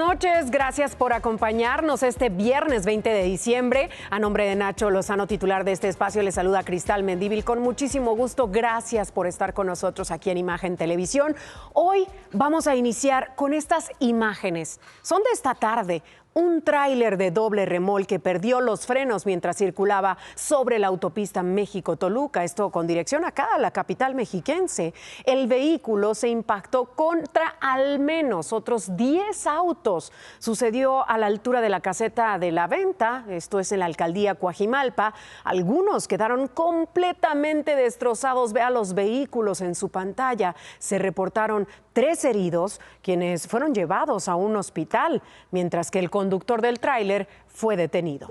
noches, gracias por acompañarnos este viernes 20 de diciembre. A nombre de Nacho Lozano, titular de este espacio, le saluda Cristal Mendívil con muchísimo gusto. Gracias por estar con nosotros aquí en Imagen Televisión. Hoy vamos a iniciar con estas imágenes. Son de esta tarde. Un tráiler de doble remolque perdió los frenos mientras circulaba sobre la autopista México-Toluca, esto con dirección acá a la capital mexiquense. El vehículo se impactó contra al menos otros 10 autos. Sucedió a la altura de la caseta de La Venta, esto es en la alcaldía Coajimalpa. Algunos quedaron completamente destrozados. Vea los vehículos en su pantalla. Se reportaron 3 heridos, quienes fueron llevados a un hospital, mientras que el conductor del tráiler fue detenido.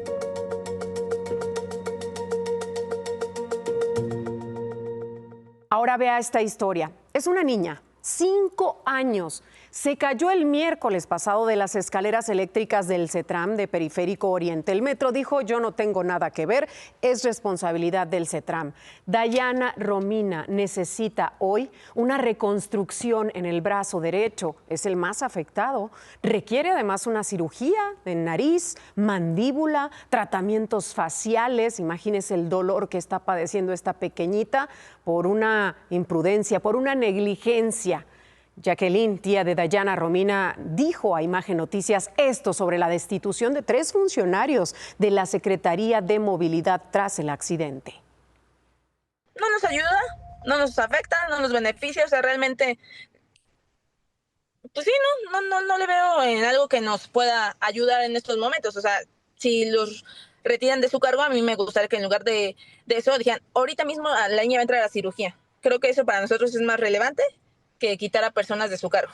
Ahora vea esta historia. Es una niña, 5 años. Se cayó el miércoles pasado de las escaleras eléctricas del CETRAM de Periférico Oriente. El metro dijo: yo no tengo nada que ver, es responsabilidad del CETRAM. Dayana Romina necesita hoy una reconstrucción en el brazo derecho, es el más afectado. Requiere además una cirugía en nariz, mandíbula, tratamientos faciales. Imagínese el dolor que está padeciendo esta pequeñita por una imprudencia, por una negligencia. Jacqueline, tía de Dayana Romina, dijo a Imagen Noticias esto sobre la destitución de 3 funcionarios de la Secretaría de Movilidad tras el accidente. No nos ayuda, no nos afecta, no nos beneficia, o sea, realmente, pues sí, no le veo en algo que nos pueda ayudar en estos momentos. O sea, si los retiran de su cargo, a mí me gustaría que en lugar de eso dijeran: ahorita mismo la niña va a entrar a la cirugía. Creo que eso para nosotros es más relevante que quitar a personas de su cargo.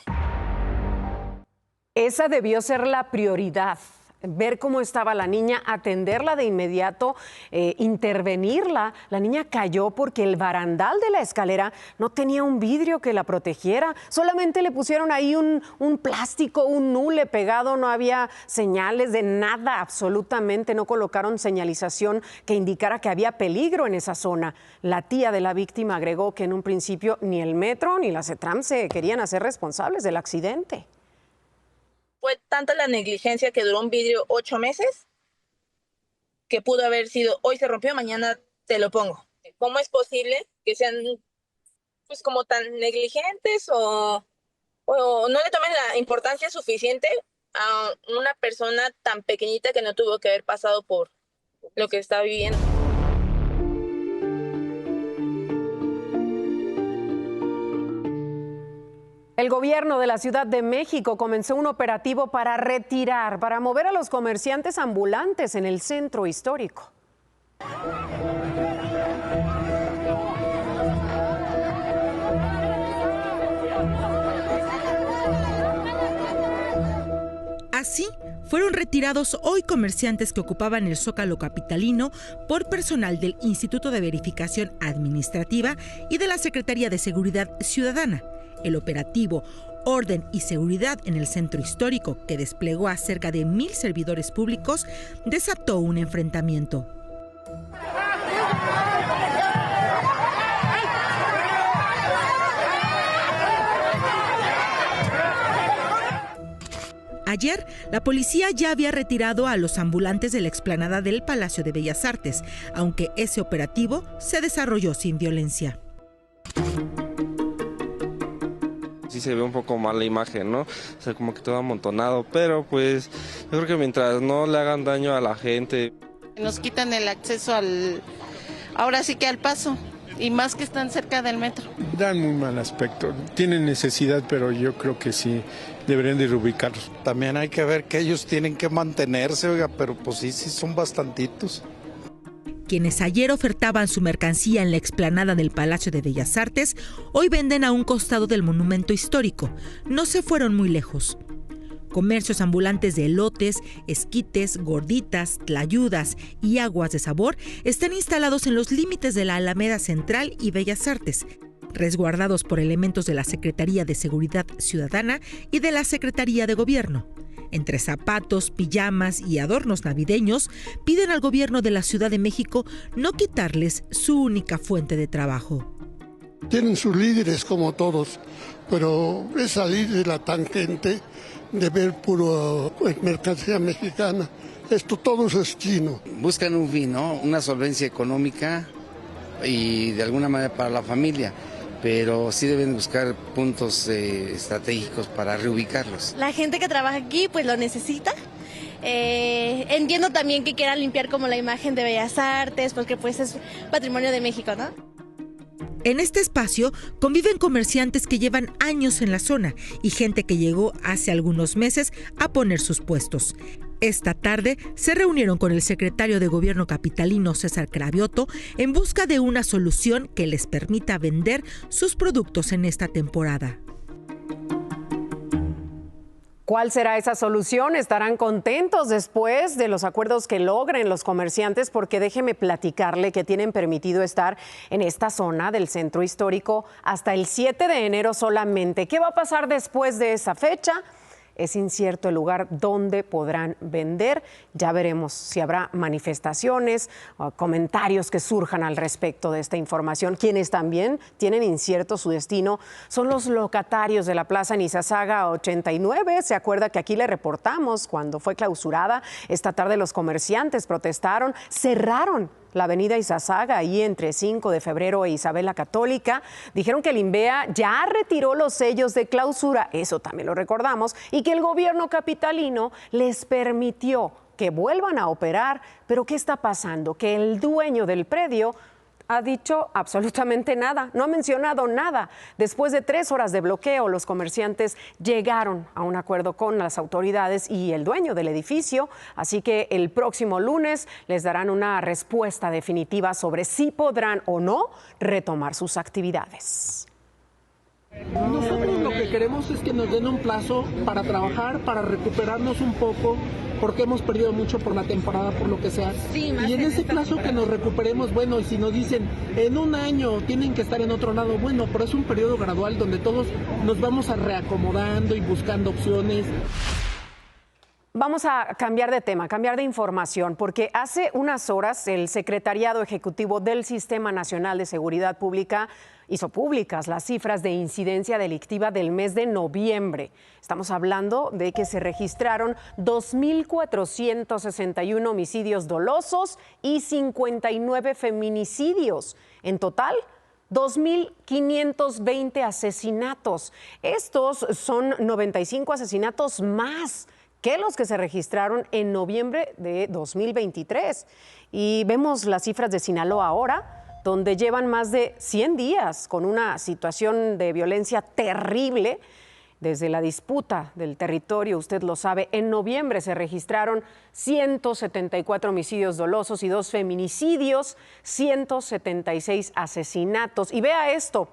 Esa debió ser la prioridad, ver cómo estaba la niña, atenderla de inmediato, intervenirla. La niña cayó porque el barandal de la escalera no tenía un vidrio que la protegiera. Solamente le pusieron ahí un plástico, un hule pegado, no había señales de nada, absolutamente. No colocaron señalización que indicara que había peligro en esa zona. La tía de la víctima agregó que en un principio ni el metro ni la CETRAM se querían hacer responsables del accidente. Fue tanta la negligencia que duró un vidrio 8 meses, que pudo haber sido: hoy se rompió, mañana te lo pongo. ¿Cómo es posible que sean pues como tan negligentes o no le tomen la importancia suficiente a una persona tan pequeñita que no tuvo que haber pasado por lo que está viviendo? El gobierno de la Ciudad de México comenzó un operativo para mover a los comerciantes ambulantes en el centro histórico. Así, fueron retirados hoy comerciantes que ocupaban el Zócalo capitalino por personal del Instituto de Verificación Administrativa y de la Secretaría de Seguridad Ciudadana. El operativo Orden y Seguridad en el Centro Histórico, que desplegó a cerca de 1,000 servidores públicos, desató un enfrentamiento. Ayer, la policía ya había retirado a los ambulantes de la explanada del Palacio de Bellas Artes, aunque ese operativo se desarrolló sin violencia. Sí se ve un poco mal la imagen, ¿no? O sea, como que todo amontonado, pero pues yo creo que mientras no le hagan daño a la gente. Nos quitan el acceso ahora sí que al paso, y más que están cerca del metro. Dan muy mal aspecto, tienen necesidad, pero yo creo que sí deberían de reubicarlos. También hay que ver que ellos tienen que mantenerse, oiga, pero pues sí son bastantitos. Quienes ayer ofertaban su mercancía en la explanada del Palacio de Bellas Artes, hoy venden a un costado del monumento histórico. No se fueron muy lejos. Comercios ambulantes de elotes, esquites, gorditas, tlayudas y aguas de sabor están instalados en los límites de la Alameda Central y Bellas Artes, resguardados por elementos de la Secretaría de Seguridad Ciudadana y de la Secretaría de Gobierno. Entre zapatos, pijamas y adornos navideños, piden al gobierno de la Ciudad de México no quitarles su única fuente de trabajo. Tienen sus líderes como todos, pero es salir de la tangente de ver puro mercancía mexicana. Esto todo es chino. Buscan un fin, ¿no? Una solvencia económica y de alguna manera para la familia, pero sí deben buscar puntos estratégicos para reubicarlos. La gente que trabaja aquí pues lo necesita. Entiendo también que quieran limpiar como la imagen de Bellas Artes, porque pues es patrimonio de México, ¿no? En este espacio conviven comerciantes que llevan años en la zona y gente que llegó hace algunos meses a poner sus puestos. Esta tarde se reunieron con el secretario de Gobierno capitalino César Cravioto en busca de una solución que les permita vender sus productos en esta temporada. ¿Cuál será esa solución? ¿Estarán contentos después de los acuerdos que logren los comerciantes? Porque déjeme platicarle que tienen permitido estar en esta zona del centro histórico hasta el 7 de enero solamente. ¿Qué va a pasar después de esa fecha? Es incierto el lugar donde podrán vender. Ya veremos si habrá manifestaciones o comentarios que surjan al respecto de esta información. Quienes también tienen incierto su destino son los locatarios de la Plaza Nizazaga 89. Se acuerda que aquí le reportamos cuando fue clausurada. Esta tarde los comerciantes protestaron, cerraron la avenida Izazaga, ahí entre 5 de febrero e Isabel la Católica. Dijeron que el INVEA ya retiró los sellos de clausura, eso también lo recordamos, y que el gobierno capitalino les permitió que vuelvan a operar. Pero ¿qué está pasando? Que el dueño del predio ha dicho absolutamente nada, no ha mencionado nada. Después de 3 horas de bloqueo, los comerciantes llegaron a un acuerdo con las autoridades y el dueño del edificio, así que el próximo lunes les darán una respuesta definitiva sobre si podrán o no retomar sus actividades. Nosotros lo que queremos es que nos den un plazo para trabajar, para recuperarnos un poco, porque hemos perdido mucho por la temporada, por lo que sea. Sí, y en ese plazo que nos recuperemos, bueno, y si nos dicen en un año tienen que estar en otro lado, bueno, pero es un periodo gradual donde todos nos vamos a reacomodando y buscando opciones. Vamos a cambiar de tema, cambiar de información, porque hace unas horas el Secretariado Ejecutivo del Sistema Nacional de Seguridad Pública hizo públicas las cifras de incidencia delictiva del mes de noviembre. Estamos hablando de que se registraron 2.461 homicidios dolosos y 59 feminicidios. En total, 2.520 asesinatos. Estos son 95 asesinatos más que los que se registraron en noviembre de 2023. Y vemos las cifras de Sinaloa ahora, donde llevan más de 100 días con una situación de violencia terrible. Desde la disputa del territorio, usted lo sabe, en noviembre se registraron 174 homicidios dolosos y 2 feminicidios, 176 asesinatos. Y vea esto.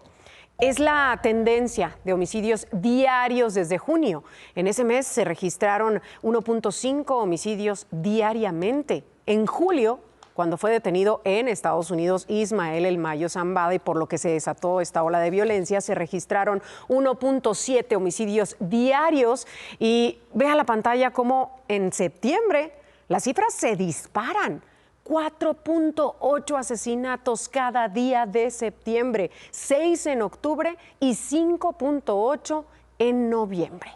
Es la tendencia de homicidios diarios desde junio. En ese mes se registraron 1.5 homicidios diariamente. En julio, cuando fue detenido en Estados Unidos Ismael El Mayo Zambada y por lo que se desató esta ola de violencia, se registraron 1.7 homicidios diarios. Y vea la pantalla cómo en septiembre las cifras se disparan. 4.8 asesinatos cada día de septiembre, 6 en octubre y 5.8 en noviembre.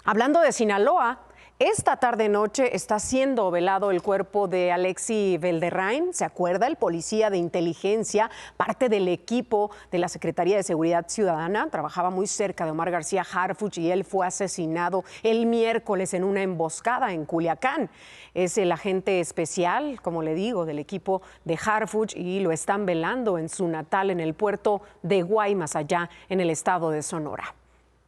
Hablando de Sinaloa, esta tarde-noche está siendo velado el cuerpo de Alexi Valderrain. ¿Se acuerda? El policía de inteligencia, parte del equipo de la Secretaría de Seguridad Ciudadana. Trabajaba muy cerca de Omar García Harfuch y él fue asesinado el miércoles en una emboscada en Culiacán. Es el agente especial, como le digo, del equipo de Harfuch y lo están velando en su natal en el puerto de Guaymas, allá en el estado de Sonora.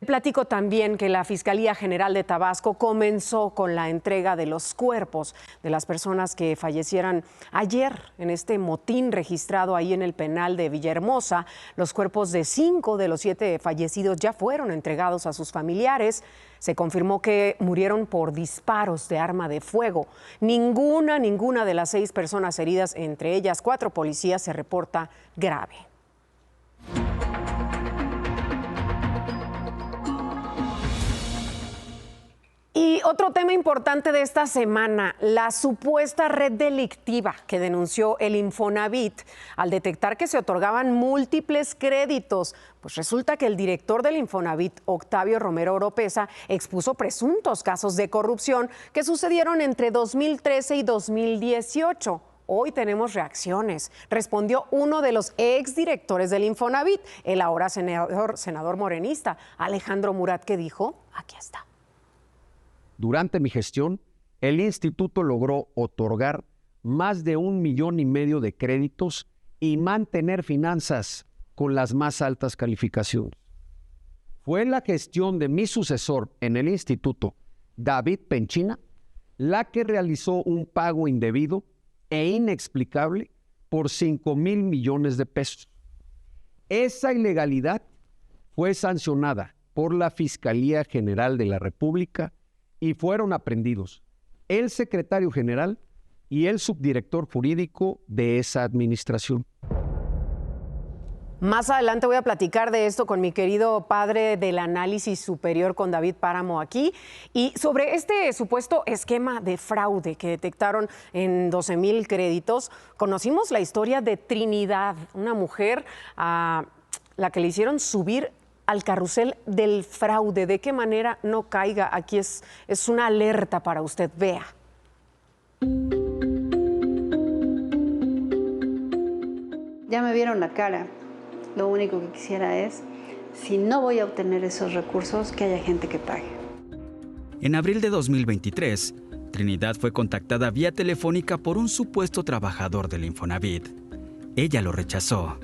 Platico también que la Fiscalía General de Tabasco comenzó con la entrega de los cuerpos de las personas que fallecieran ayer en este motín registrado ahí en el penal de Villahermosa. Los cuerpos de 5 de los 7 fallecidos ya fueron entregados a sus familiares. Se confirmó que murieron por disparos de arma de fuego. Ninguna de las 6 personas heridas, entre ellas 4 policías, se reporta grave. Y otro tema importante de esta semana, la supuesta red delictiva que denunció el Infonavit al detectar que se otorgaban múltiples créditos. Pues resulta que el director del Infonavit, Octavio Romero Oropesa, expuso presuntos casos de corrupción que sucedieron entre 2013 y 2018. Hoy tenemos reacciones. Respondió uno de los exdirectores del Infonavit, el ahora senador morenista, Alejandro Murat, que dijo, aquí está. Durante mi gestión, el instituto logró otorgar más de 1,5 millones de créditos y mantener finanzas con las más altas calificaciones. Fue la gestión de mi sucesor en el instituto, David Penchina, la que realizó un pago indebido e inexplicable por 5,000 millones de pesos. Esa ilegalidad fue sancionada por la Fiscalía General de la República y fueron aprehendidos el secretario general y el subdirector jurídico de esa administración. Más adelante voy a platicar de esto con mi querido padre del análisis superior, con David Páramo aquí, y sobre este supuesto esquema de fraude que detectaron en 12,000 créditos. Conocimos la historia de Trinidad, una mujer a la que le hicieron subir al carrusel del fraude. ¿De qué manera no caiga? Aquí es una alerta para usted. Vea. Ya me vieron la cara. Lo único que quisiera es, si no voy a obtener esos recursos, que haya gente que pague. En abril de 2023, Trinidad fue contactada vía telefónica por un supuesto trabajador del Infonavit. Ella lo rechazó.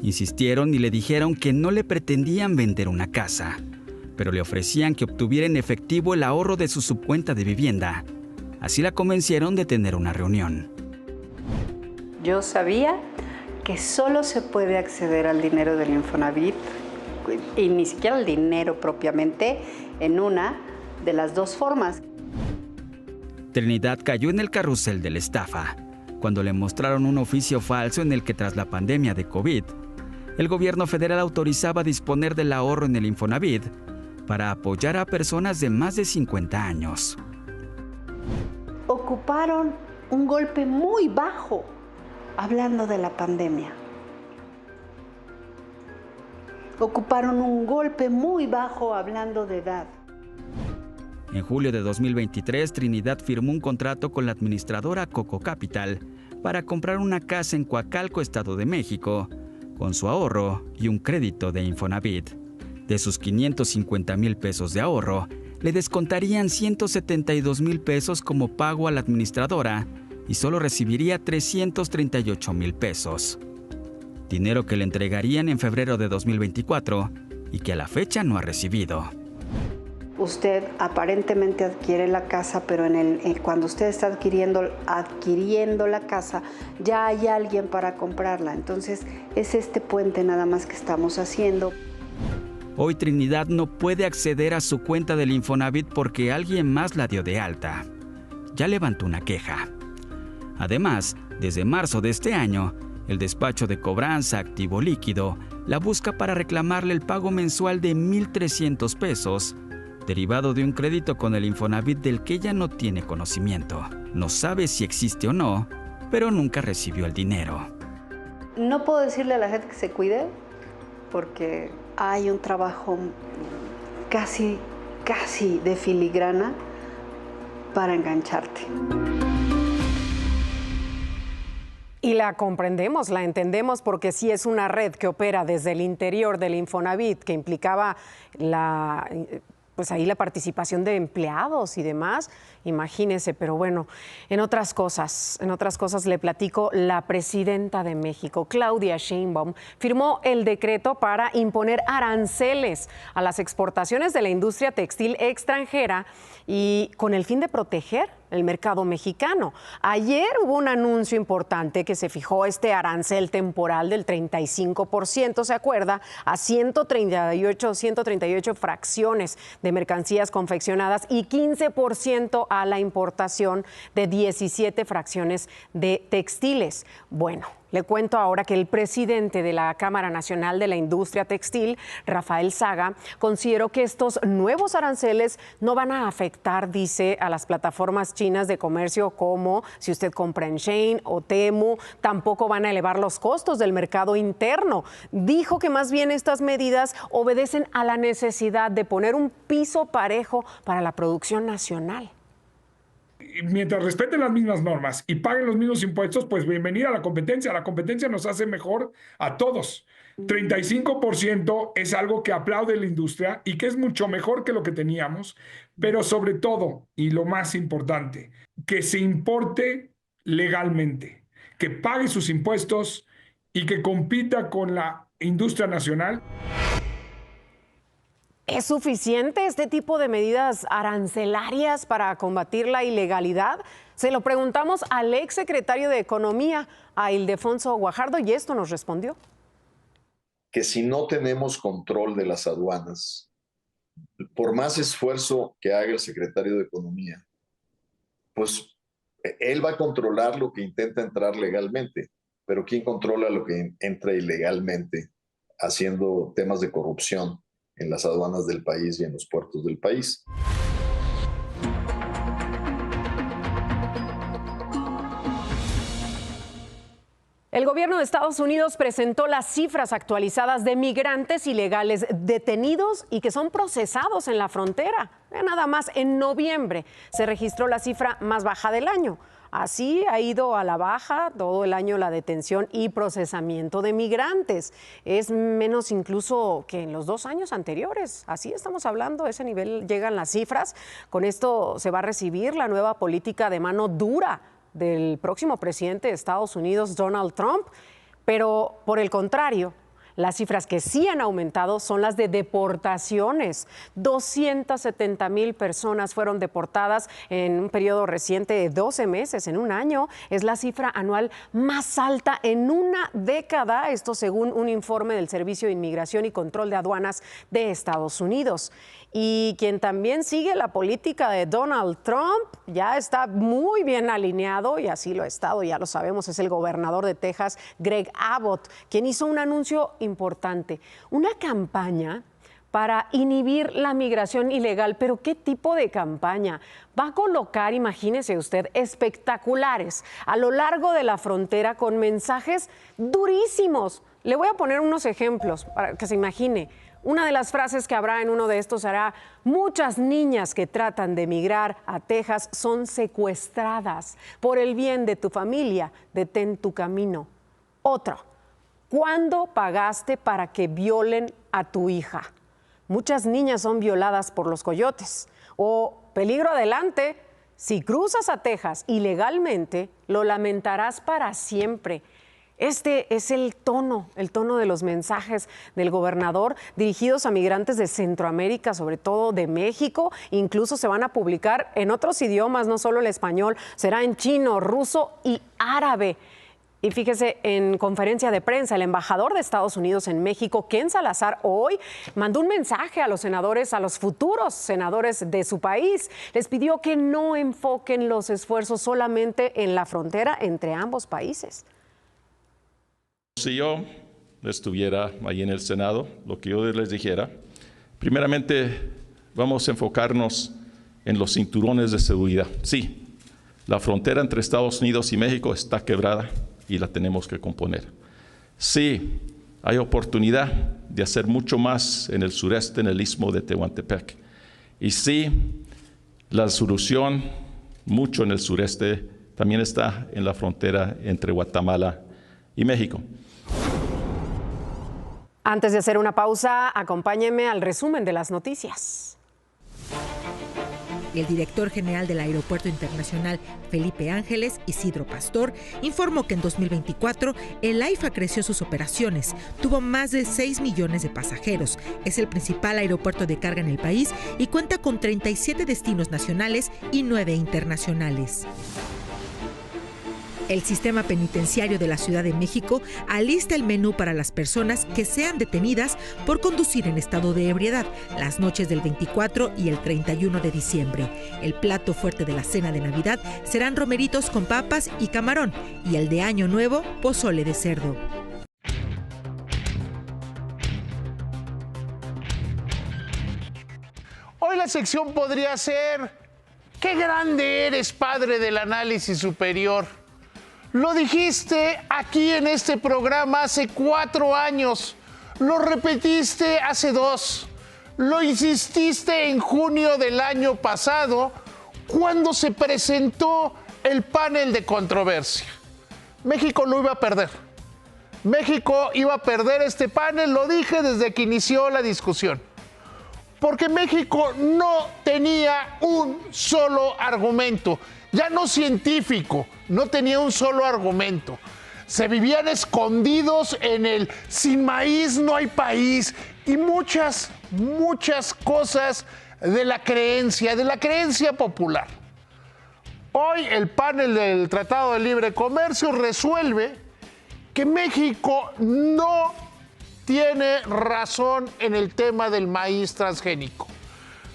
Insistieron y le dijeron que no le pretendían vender una casa, pero le ofrecían que obtuviera en efectivo el ahorro de su subcuenta de vivienda. Así la convencieron de tener una reunión. Yo sabía que solo se puede acceder al dinero del Infonavit, y ni siquiera al dinero propiamente, en una de las dos formas. Trinidad cayó en el carrusel de la estafa, cuando le mostraron un oficio falso en el que, tras la pandemia de COVID, el gobierno federal autorizaba disponer del ahorro en el Infonavit para apoyar a personas de más de 50 años. Ocuparon un golpe muy bajo hablando de la pandemia. Ocuparon un golpe muy bajo hablando de edad. En julio de 2023, Trinidad firmó un contrato con la administradora Coco Capital para comprar una casa en Coacalco, Estado de México, con su ahorro y un crédito de Infonavit. De sus 550,000 pesos de ahorro, le descontarían 172,000 pesos como pago a la administradora y solo recibiría 338,000 pesos. Dinero que le entregarían en febrero de 2024 y que a la fecha no ha recibido. Usted aparentemente adquiere la casa, pero cuando usted está adquiriendo la casa, ya hay alguien para comprarla. Entonces, es este puente nada más que estamos haciendo. Hoy Trinidad no puede acceder a su cuenta del Infonavit porque alguien más la dio de alta. Ya levantó una queja. Además, desde marzo de este año, el despacho de cobranza Activo Líquido la busca para reclamarle el pago mensual de 1,300 pesos, derivado de un crédito con el Infonavit del que ella no tiene conocimiento. No sabe si existe o no, pero nunca recibió el dinero. No puedo decirle a la gente que se cuide, porque hay un trabajo casi de filigrana para engancharte. Y la comprendemos, la entendemos, porque sí es una red que opera desde el interior del Infonavit, que implicaba la participación de empleados y demás. Imagínese, pero bueno, en otras cosas le platico. La presidenta de México, Claudia Sheinbaum, firmó el decreto para imponer aranceles a las exportaciones de la industria textil extranjera y con el fin de proteger el mercado mexicano. Ayer hubo un anuncio importante que se fijó este arancel temporal del 35%, ¿se acuerda? A 138 fracciones de mercancías confeccionadas y 15% a la importación de 17 fracciones de textiles. Bueno, Le cuento ahora que el presidente de la Cámara Nacional de la Industria Textil, Rafael Saga, consideró que estos nuevos aranceles no van a afectar, dice, a las plataformas chinas de comercio como si usted compra en Shein o Temu, tampoco van a elevar los costos del mercado interno. Dijo que más bien estas medidas obedecen a la necesidad de poner un piso parejo para la producción nacional. Mientras respeten las mismas normas y paguen los mismos impuestos, pues bienvenida a la competencia. La competencia nos hace mejor a todos. 35% es algo que aplaude la industria y que es mucho mejor que lo que teníamos, pero sobre todo, y lo más importante, que se importe legalmente, que pague sus impuestos y que compita con la industria nacional. ¿Es suficiente este tipo de medidas arancelarias para combatir la ilegalidad? Se lo preguntamos al exsecretario de Economía, a Ildefonso Guajardo, y esto nos respondió. Que si no tenemos control de las aduanas, por más esfuerzo que haga el secretario de Economía, pues él va a controlar lo que intenta entrar legalmente, pero ¿quién controla lo que entra ilegalmente haciendo temas de corrupción en las aduanas del país y en los puertos del país? El gobierno de Estados Unidos presentó las cifras actualizadas de migrantes ilegales detenidos y que son procesados en la frontera. Nada más en noviembre se registró la cifra más baja del año. Así ha ido a la baja todo el año la detención y procesamiento de migrantes. Es menos incluso que en los 2 años anteriores. Así estamos hablando, a ese nivel llegan las cifras. Con esto se va a recibir la nueva política de mano dura del próximo presidente de Estados Unidos, Donald Trump. Pero por el contrario, las cifras que sí han aumentado son las de deportaciones. 270,000 personas fueron deportadas en un periodo reciente de 12 meses, en un año. Es la cifra anual más alta en una década, esto según un informe del Servicio de Inmigración y Control de Aduanas de Estados Unidos. Y quien también sigue la política de Donald Trump ya está muy bien alineado, y así lo ha estado, ya lo sabemos, es el gobernador de Texas, Greg Abbott, quien hizo un anuncio importante, una campaña para inhibir la migración ilegal. ¿Pero qué tipo de campaña? Va a colocar, imagínese usted, espectaculares a lo largo de la frontera con mensajes durísimos. Le voy a poner unos ejemplos para que se imagine. Una de las frases que habrá en uno de estos será: muchas niñas que tratan de emigrar a Texas son secuestradas. Por el bien de tu familia, detén tu camino. Otro: ¿cuándo pagaste para que violen a tu hija? Muchas niñas son violadas por los coyotes. O peligro adelante, si cruzas a Texas ilegalmente, lo lamentarás para siempre. Este es el tono de los mensajes del gobernador dirigidos a migrantes de Centroamérica, sobre todo de México. Incluso se van a publicar en otros idiomas, no solo el español, será en chino, ruso y árabe. Y fíjese, en conferencia de prensa, el embajador de Estados Unidos en México, Ken Salazar, hoy mandó un mensaje a los senadores, a los futuros senadores de su país. Les pidió que no enfoquen los esfuerzos solamente en la frontera entre ambos países. Si yo estuviera ahí en el Senado, lo que yo les dijera, primeramente vamos a enfocarnos en los cinturones de seguridad. Sí, la frontera entre Estados Unidos y México está quebrada y la tenemos que componer. Sí, hay oportunidad de hacer mucho más en el sureste, en el istmo de Tehuantepec. Y sí, la solución, mucho en el sureste, también está en la frontera entre Guatemala y México. Antes de hacer una pausa, acompáñenme al resumen de las noticias. El director general del Aeropuerto Internacional Felipe Ángeles, Isidro Pastor, informó que en 2024 el AIFA creció sus operaciones, tuvo más de 6 millones de pasajeros, es el principal aeropuerto de carga en el país y cuenta con 37 destinos nacionales y 9 internacionales. El sistema penitenciario de la Ciudad de México alista el menú para las personas que sean detenidas por conducir en estado de ebriedad las noches del 24 y el 31 de diciembre. El plato fuerte de la cena de Navidad serán romeritos con papas y camarón, y el de Año Nuevo, pozole de cerdo. Hoy la sección podría ser: ¡qué grande eres, padre del análisis superior! Lo dijiste aquí en este programa hace 4 años, lo repetiste hace 2, lo insististe en junio del año pasado cuando se presentó el panel de controversia. México lo iba a perder. México iba a perder este panel, lo dije desde que inició la discusión. Porque México no tenía un solo argumento, ya no científico, no tenía un solo argumento. Se vivían escondidos en el sin maíz no hay país y muchas cosas de la creencia popular. Hoy el panel del Tratado de Libre Comercio resuelve que México no tiene razón en el tema del maíz transgénico.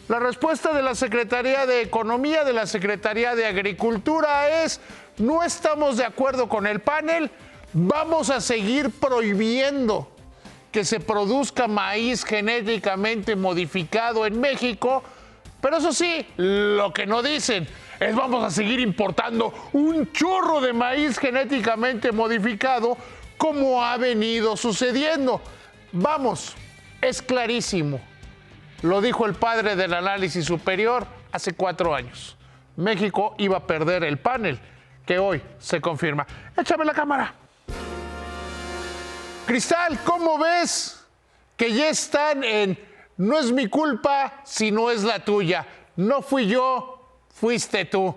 La respuesta de la Secretaría de Economía, de la Secretaría de Agricultura es: no estamos de acuerdo con el panel, vamos a seguir prohibiendo que se produzca maíz genéticamente modificado en México, pero eso sí, lo que no dicen es: vamos a seguir importando un chorro de maíz genéticamente modificado como ha venido sucediendo. Vamos, es clarísimo. Lo dijo el padre del análisis superior hace 4 años. México iba a perder el panel, que hoy se confirma. Échame la cámara. Cristal, ¿cómo ves que ya están en no es mi culpa si no es la tuya? No fui yo, fuiste tú.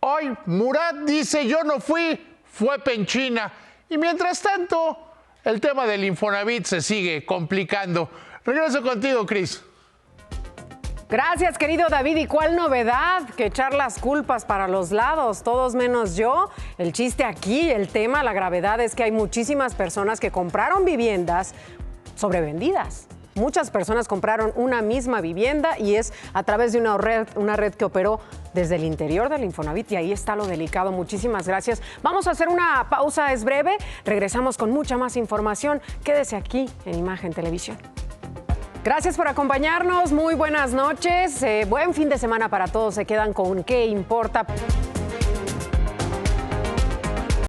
Hoy Murat dice: yo no fui, fue Penchina. Y mientras tanto, el tema del Infonavit se sigue complicando. Regreso contigo, Cris. Gracias, querido David. ¿Y cuál novedad? Que echar las culpas para los lados, todos menos yo. El chiste aquí, el tema, la gravedad es que hay muchísimas personas que compraron viviendas sobrevendidas. Muchas personas compraron una misma vivienda y es a través de una red que operó desde el interior del Infonavit, y ahí está lo delicado. Muchísimas gracias. Vamos a hacer una pausa, es breve. Regresamos con mucha más información. Quédese aquí en Imagen Televisión. Gracias por acompañarnos. Muy buenas noches. Buen fin de semana para todos. Se quedan con ¿Qué importa?